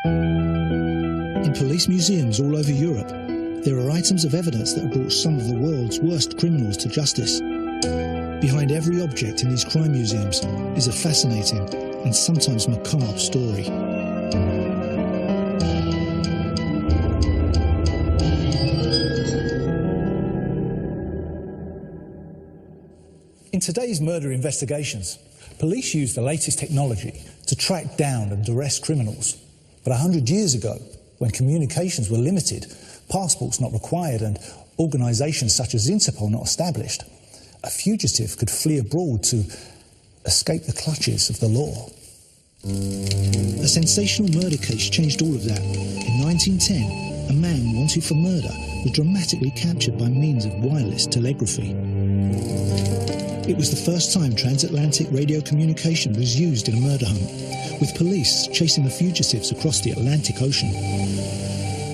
In police museums all over Europe, there are items of evidence that have brought some of the world's worst criminals to justice. Behind every object in these crime museums is a fascinating and sometimes macabre story. In today's murder investigations, police use the latest technology to track down and arrest criminals. But 100 years ago, when communications were limited, passports not required and organisations such as Interpol not established, a fugitive could flee abroad to escape the clutches of the law. A sensational murder case changed all of that. In 1910, a man wanted for murder was dramatically captured by means of wireless telegraphy. It was the first time transatlantic radio communication was used in a murder hunt, with police chasing the fugitives across the Atlantic Ocean.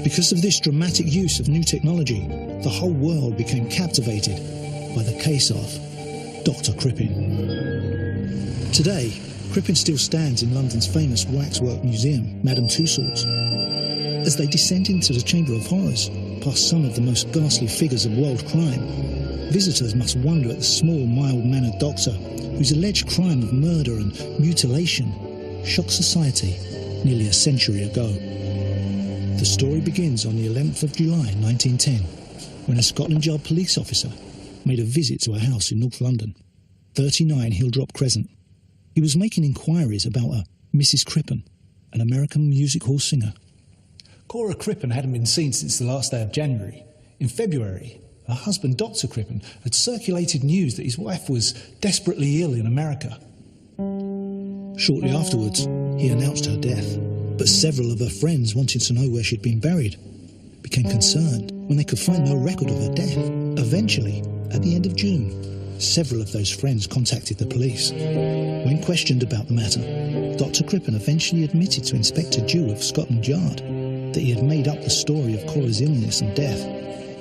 Because of this dramatic use of new technology, the whole world became captivated by the case of Dr. Crippen. Today, Crippen still stands in London's famous waxwork museum, Madame Tussauds. As they descend into the Chamber of Horrors, past some of the most ghastly figures of world crime, visitors must wonder at the small, mild-mannered doctor whose alleged crime of murder and mutilation shocked society nearly a century ago. The story begins on the 11th of July 1910, when a Scotland Yard police officer made a visit to a house in North London, 39 Hilldrop Crescent. He was making inquiries about a Mrs. Crippen, an American music hall singer. Cora Crippen hadn't been seen since the last day of January. In February, her husband, Dr. Crippen, had circulated news that his wife was desperately ill in America. Shortly afterwards, he announced her death, but several of her friends wanted to know where she'd been buried, became concerned when they could find no record of her death. Eventually, at the end of June, several of those friends contacted the police. When questioned about the matter, Dr. Crippen eventually admitted to Inspector Dew of Scotland Yard that he had made up the story of Cora's illness and death.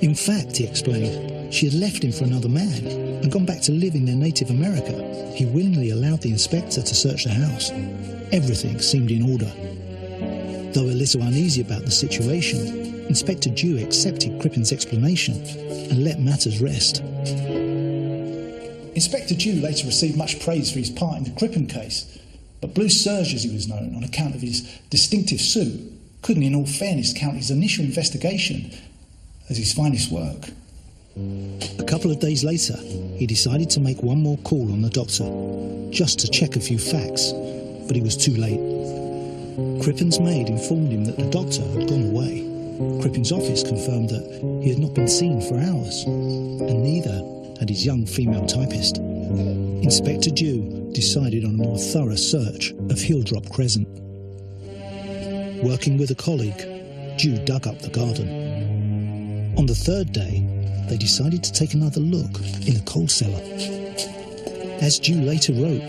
In fact, he explained, she had left him for another man and gone back to live in their native America. He willingly allowed the inspector to search the house. Everything seemed in order. Though a little uneasy about the situation, Inspector Dew accepted Crippen's explanation and let matters rest. Inspector Dew later received much praise for his part in the Crippen case, but Blue Serge, as he was known on account of his distinctive suit, couldn't in all fairness count his initial investigation as his finest work. A couple of days later, he decided to make one more call on the doctor, just to check a few facts, but he was too late. Crippen's maid informed him that the doctor had gone away. Crippen's office confirmed that he had not been seen for hours, and neither had his young female typist. Inspector Dew decided on a more thorough search of Hilldrop Crescent. Working with a colleague, Dew dug up the garden. On the third day, they decided to take another look in the coal cellar. As Dew later wrote,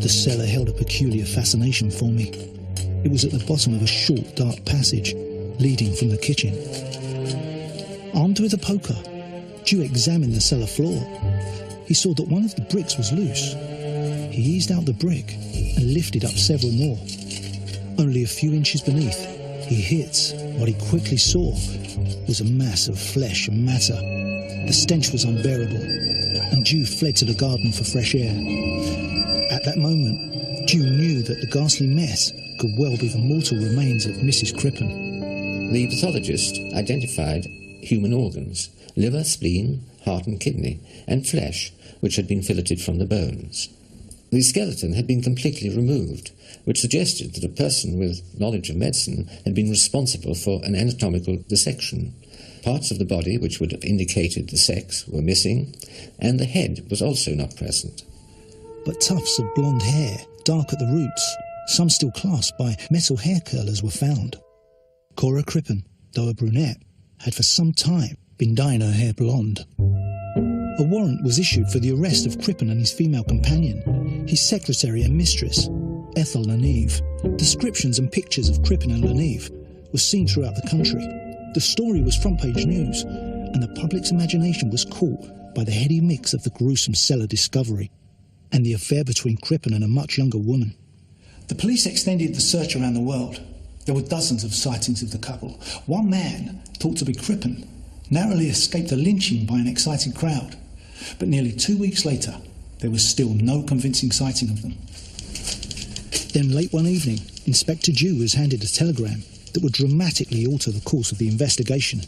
the cellar held a peculiar fascination for me. It was at the bottom of a short, dark passage leading from the kitchen. Armed with a poker, Dew examined the cellar floor. He saw that one of the bricks was loose. He eased out the brick and lifted up several more. Only a few inches beneath, he hit what he quickly saw was a mass of flesh and matter. The stench was unbearable, and Dew fled to the garden for fresh air. At that moment, Dew knew that the ghastly mess could well be the mortal remains of Mrs. Crippen. The pathologist identified human organs, liver, spleen, heart and kidney, and flesh, which had been filleted from the bones. The skeleton had been completely removed, which suggested that a person with knowledge of medicine had been responsible for an anatomical dissection. Parts of the body which would have indicated the sex were missing, and the head was also not present. But tufts of blonde hair, dark at the roots, some still clasped by metal hair curlers, were found. Cora Crippen, though a brunette, had for some time been dyeing her hair blonde. A warrant was issued for the arrest of Crippen and his female companion, his secretary and mistress, Ethel Leneve. Descriptions and pictures of Crippen and Leneve were seen throughout the country. The story was front-page news, and the public's imagination was caught by the heady mix of the gruesome cellar discovery and the affair between Crippen and a much younger woman. The police extended the search around the world. There were dozens of sightings of the couple. One man, thought to be Crippen, narrowly escaped a lynching by an excited crowd. But nearly 2 weeks later, there was still no convincing sighting of them. Then late one evening, Inspector Dew was handed a telegram that would dramatically alter the course of the investigation.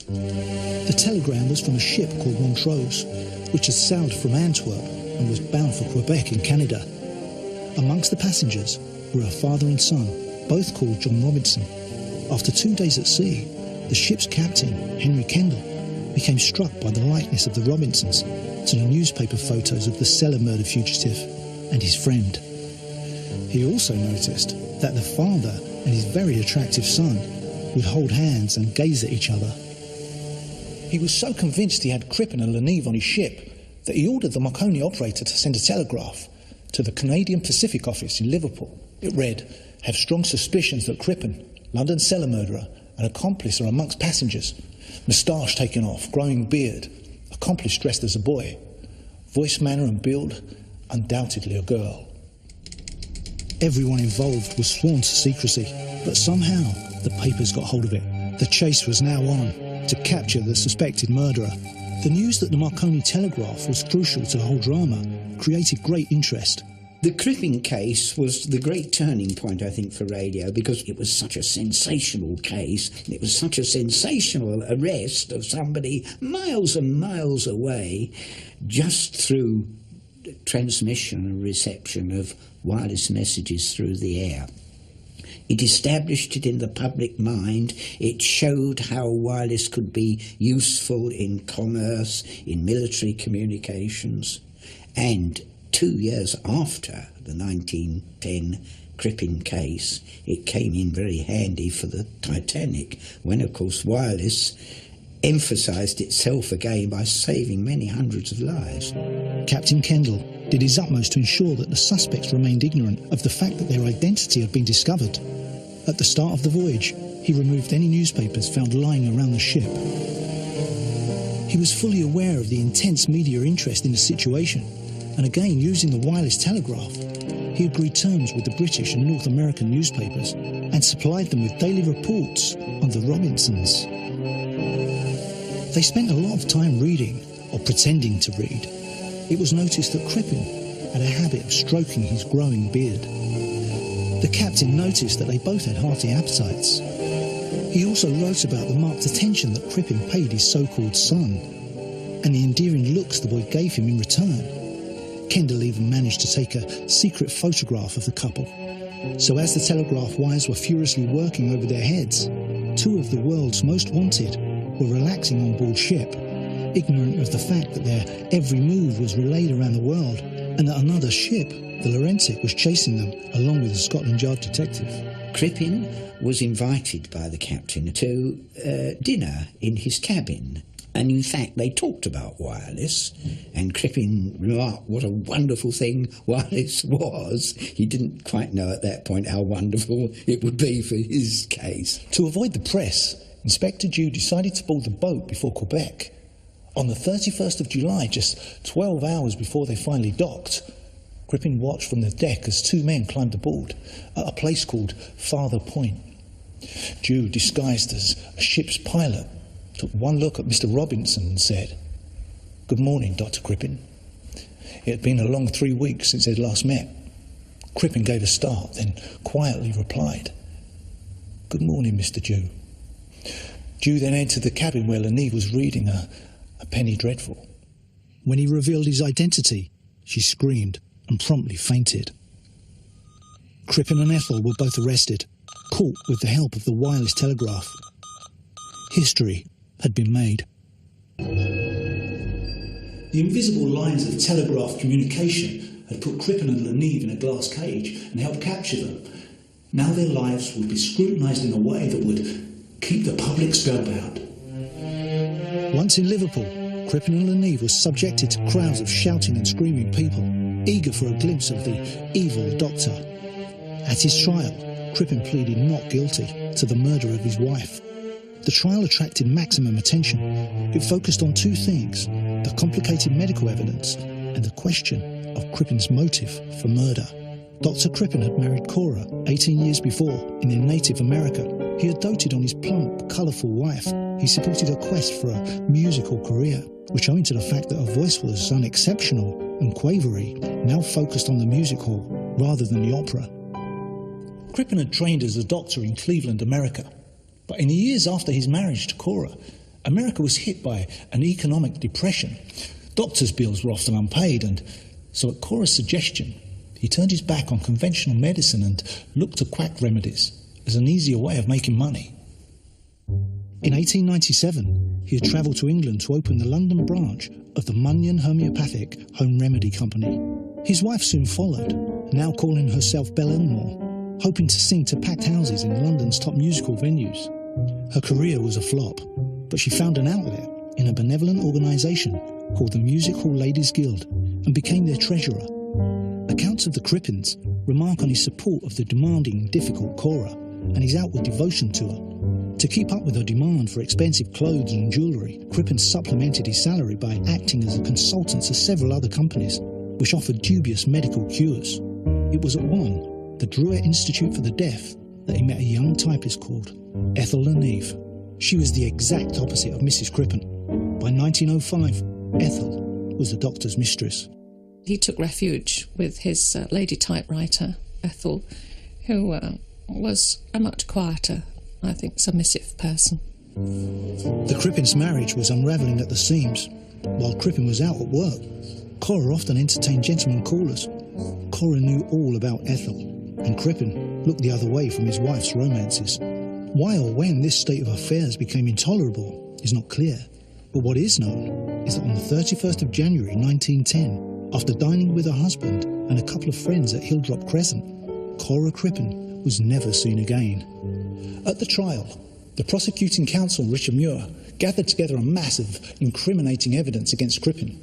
The telegram was from a ship called Montrose, which had sailed from Antwerp and was bound for Quebec in Canada. Amongst the passengers were a father and son, both called John Robinson. After 2 days at sea, the ship's captain, Henry Kendall, became struck by the likeness of the Robinsons to the newspaper photos of the Cellar murder fugitive and his friend. He also noticed that the father and his very attractive son would hold hands and gaze at each other. He was so convinced he had Crippen and Leneve on his ship that he ordered the Marconi operator to send a telegraph to the Canadian Pacific office in Liverpool. It read, "Have strong suspicions that Crippen, London cellar murderer, and accomplice are amongst passengers. Moustache taken off, growing beard, accomplice dressed as a boy. Voice, manner and build, undoubtedly a girl." Everyone involved was sworn to secrecy, but somehow the papers got hold of it. The chase was now on to capture the suspected murderer. The news that the Marconi telegraph was crucial to the whole drama created great interest. The Crippen case was the great turning point, I think, for radio, because it was such a sensational case. It was such a sensational arrest of somebody miles and miles away, just through transmission and reception of wireless messages through the air. It established it in the public mind. It showed how wireless could be useful in commerce, in military communications. And 2 years after the 1910 Crippen case, it came in very handy for the Titanic, when, of course, wireless emphasised itself again by saving many hundreds of lives. Captain Kendall did his utmost to ensure that the suspects remained ignorant of the fact that their identity had been discovered. At the start of the voyage, he removed any newspapers found lying around the ship. He was fully aware of the intense media interest in the situation, and again, using the wireless telegraph, he agreed terms with the British and North American newspapers and supplied them with daily reports on the Robinsons. They spent a lot of time reading, or pretending to read. It was noticed that Crippen had a habit of stroking his growing beard. The captain noticed that they both had hearty appetites. He also wrote about the marked attention that Crippen paid his so-called son, and the endearing looks the boy gave him in return. Kendall even managed to take a secret photograph of the couple. So as the telegraph wires were furiously working over their heads, two of the world's most wanted were relaxing on board ship, ignorant of the fact that their every move was relayed around the world, and that another ship, the Laurentic, was chasing them along with a Scotland Yard detective. Crippen was invited by the captain to dinner in his cabin. And in fact, they talked about wireless, and Crippen remarked what a wonderful thing wireless was. He didn't quite know at that point how wonderful it would be for his case. To avoid the press, Inspector Dew decided to board the boat before Quebec. On the 31st of July, just 12 hours before they finally docked, Crippen watched from the deck as two men climbed aboard at a place called Father Point. Dew, disguised as a ship's pilot, took one look at Mr. Robinson and said, "Good morning, Dr. Crippen." It had been a long 3 weeks since they'd last met. Crippen gave a start, then quietly replied, "Good morning, Mr. Dew." Dew then entered the cabin where Leneve was reading a penny dreadful. When he revealed his identity, she screamed and promptly fainted. Crippen and Ethel were both arrested, caught with the help of the wireless telegraph. History had been made. The invisible lines of telegraph communication had put Crippen and Leneve in a glass cage and helped capture them. Now their lives would be scrutinised in a way that would keep the public spellbound. Once in Liverpool, Crippen and Leneve were subjected to crowds of shouting and screaming people, eager for a glimpse of the evil doctor. At his trial, Crippen pleaded not guilty to the murder of his wife. The trial attracted maximum attention. It focused on two things: the complicated medical evidence and the question of Crippen's motive for murder. Dr. Crippen had married Cora 18 years before in their native America. He had doted on his plump, colourful wife. He supported her quest for a musical career, which, owing to the fact that her voice was unexceptional and quavery, now focused on the music hall rather than the opera. Crippen had trained as a doctor in Cleveland, America. But in the years after his marriage to Cora, America was hit by an economic depression. Doctors' bills were often unpaid, and so at Cora's suggestion, he turned his back on conventional medicine and looked to quack remedies as an easier way of making money. In 1897, he had travelled to England to open the London branch of the Munyon Homeopathic Home Remedy Company. His wife soon followed, now calling herself Belle Elmore, hoping to sing to packed houses in London's top musical venues. Her career was a flop, but she found an outlet in a benevolent organisation called the Music Hall Ladies Guild and became their treasurer. Accounts of the Crippens remark on his support of the demanding, difficult Cora and his outward devotion to her. To keep up with her demand for expensive clothes and jewellery, Crippen supplemented his salary by acting as a consultant to several other companies, which offered dubious medical cures. It was at one, the Druitt Institute for the Deaf, that he met a young typist called Ethel Eve. She was the exact opposite of Mrs. Crippen. By 1905, Ethel was the doctor's mistress. He took refuge with his lady typewriter, Ethel, who was a much quieter, I think, submissive person. The Crippens' marriage was unravelling at the seams. While Crippen was out at work, Cora often entertained gentlemen callers. Cora knew all about Ethel, and Crippen looked the other way from his wife's romances. Why or when this state of affairs became intolerable is not clear, but what is known is that on the 31st of January 1910, after dining with her husband and a couple of friends at Hilldrop Crescent, Cora Crippen was never seen again. At the trial, the prosecuting counsel, Richard Muir, gathered together a mass of incriminating evidence against Crippen.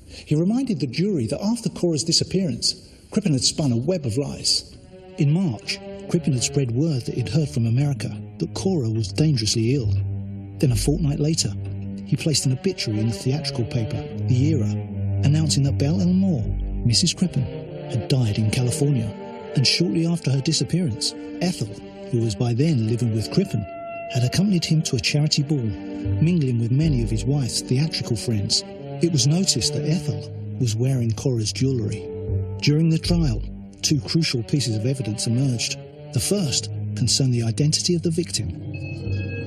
He reminded the jury that after Cora's disappearance, Crippen had spun a web of lies. In March, Crippen had spread word that he'd heard from America that Cora was dangerously ill. Then a fortnight later, he placed an obituary in the theatrical paper, The Era, announcing that Belle Elmore, Mrs. Crippen, had died in California. And shortly after her disappearance, Ethel, who was by then living with Crippen, had accompanied him to a charity ball, mingling with many of his wife's theatrical friends. It was noticed that Ethel was wearing Cora's jewellery. During the trial, two crucial pieces of evidence emerged. The first concerned the identity of the victim.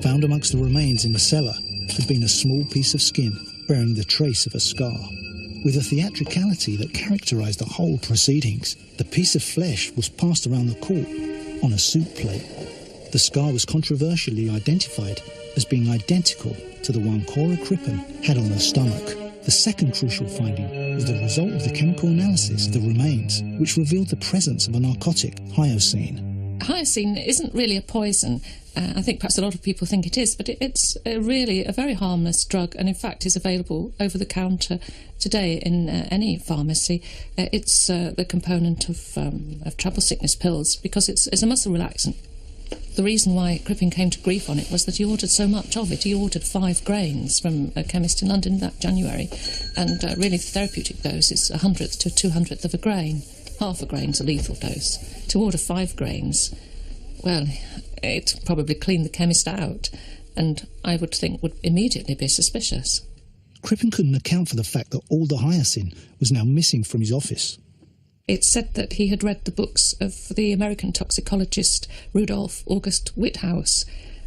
Found amongst the remains in the cellar had been a small piece of skin bearing the trace of a scar. With a theatricality that characterised the whole proceedings, the piece of flesh was passed around the court on a soup plate. The scar was controversially identified as being identical to the one Cora Crippen had on her stomach. The second crucial finding was the result of the chemical analysis of the remains, which revealed the presence of a narcotic, hyoscine. Hyoscine isn't really a poison. I think perhaps a lot of people think it is, but it's really a very harmless drug, and in fact is available over the counter today in any pharmacy. It's the component of trouble sickness pills because it's a muscle relaxant. The reason why Crippen came to grief on it was that he ordered so much of it. He ordered 5 grains from a chemist in London that January, and really the therapeutic dose is 100th to 200th of a grain. Half a grain's a lethal dose. To order 5 grains, well, it probably cleaned the chemist out, and I would think would immediately be suspicious. Crippen couldn't account for the fact that all the hyoscine was now missing from his office. It's said that he had read the books of the American toxicologist Rudolph August Witthaus,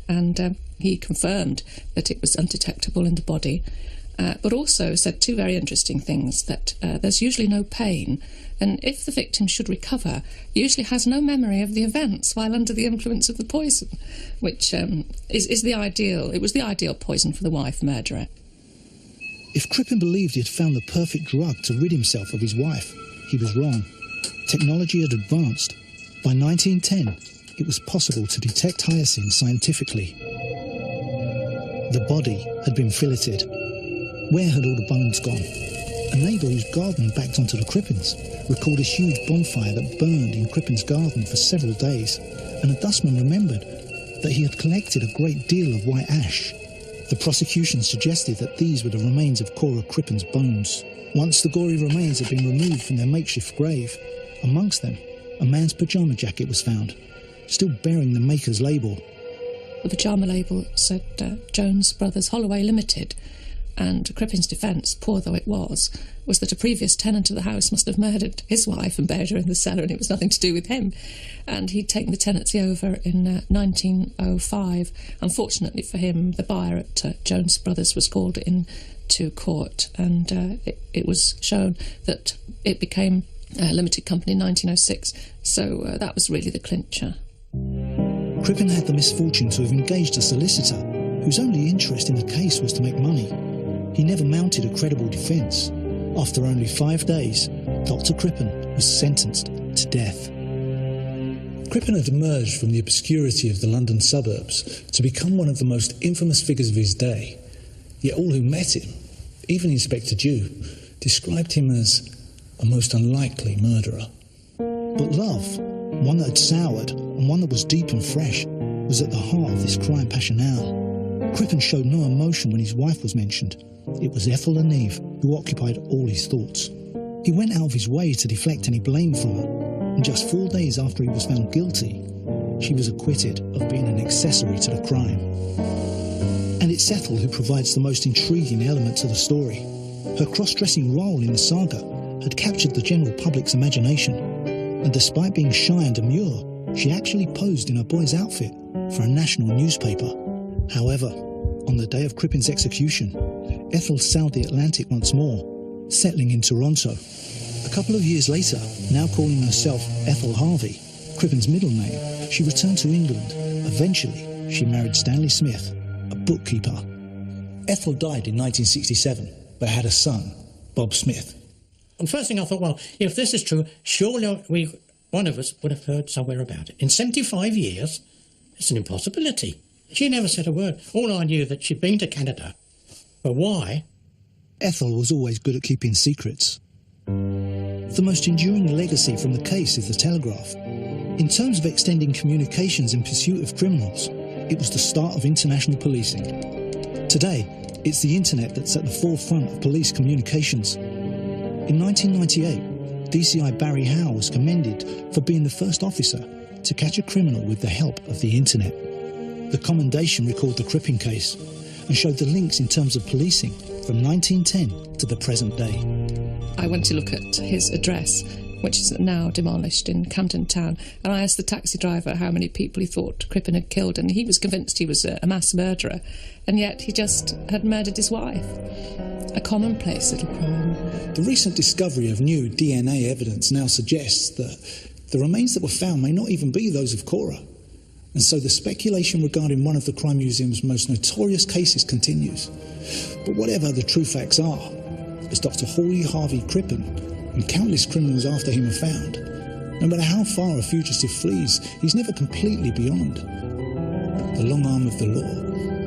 and he confirmed that it was undetectable in the body, but also said 2 very interesting things, that there's usually no pain, and if the victim should recover, usually has no memory of the events while under the influence of the poison, which is the ideal. It was the ideal poison for the wife murderer. If Crippen believed he had found the perfect drug to rid himself of his wife, he was wrong. Technology had advanced. By 1910, it was possible to detect hyoscine scientifically. The body had been filleted. Where had all the bones gone? A neighbour whose garden backed onto the Crippens recalled a huge bonfire that burned in Crippen's garden for several days, and a dustman remembered that he had collected a great deal of white ash. The prosecution suggested that these were the remains of Cora Crippen's bones. Once the gory remains had been removed from their makeshift grave, amongst them a man's pyjama jacket was found, still bearing the maker's label. The pyjama label said Jones Brothers Holloway Limited, and Crippen's defence, poor though it was that a previous tenant of the house must have murdered his wife and buried her in the cellar, and it was nothing to do with him. And he'd taken the tenancy over in 1905. Unfortunately for him, the buyer at Jones Brothers was called into court, and it was shown that it became a limited company in 1906. So that was really the clincher. Crippen had the misfortune to have engaged a solicitor whose only interest in the case was to make money. He never mounted a credible defence. After only 5 days, Dr. Crippen was sentenced to death. Crippen had emerged from the obscurity of the London suburbs to become one of the most infamous figures of his day. Yet all who met him, even Inspector Dew, described him as a most unlikely murderer. But love, one that had soured and one that was deep and fresh, was at the heart of this crime passionnel. Crippen showed no emotion when his wife was mentioned. It was Ethel and Eve who occupied all his thoughts. He went out of his way to deflect any blame from her, and just 4 days after he was found guilty, she was acquitted of being an accessory to the crime. And it's Ethel who provides the most intriguing element to the story. Her cross-dressing role in the saga had captured the general public's imagination, and despite being shy and demure, she actually posed in her boy's outfit for a national newspaper. However, on the day of Crippen's execution, Ethel sailed the Atlantic once more, settling in Toronto. A couple of years later, now calling herself Ethel Harvey, Crippen's middle name, she returned to England. Eventually, she married Stanley Smith, a bookkeeper. Ethel died in 1967, but had a son, Bob Smith. And first thing I thought, well, if this is true, surely one of us would have heard somewhere about it. In 75 years, it's an impossibility. She never said a word. All I knew that she'd been to Canada. But why? Ethel was always good at keeping secrets. The most enduring legacy from the case is the telegraph. In terms of extending communications in pursuit of criminals, it was the start of international policing. Today, it's the internet that's at the forefront of police communications. In 1998, DCI Barry Howe was commended for being the first officer to catch a criminal with the help of the internet. The commendation recalled the Crippen case and showed the links in terms of policing from 1910 to the present day. I went to look at his address, which is now demolished in Camden Town, and I asked the taxi driver how many people he thought Crippen had killed, and he was convinced he was a mass murderer, and yet he just had murdered his wife. A commonplace little crime. The recent discovery of new DNA evidence now suggests that the remains that were found may not even be those of Cora. And so the speculation regarding one of the Crime Museum's most notorious cases continues. But whatever the true facts are, as Dr. Hawley Harvey Crippen and countless criminals after him have found, no matter how far a fugitive flees, he's never completely beyond the long arm of the law.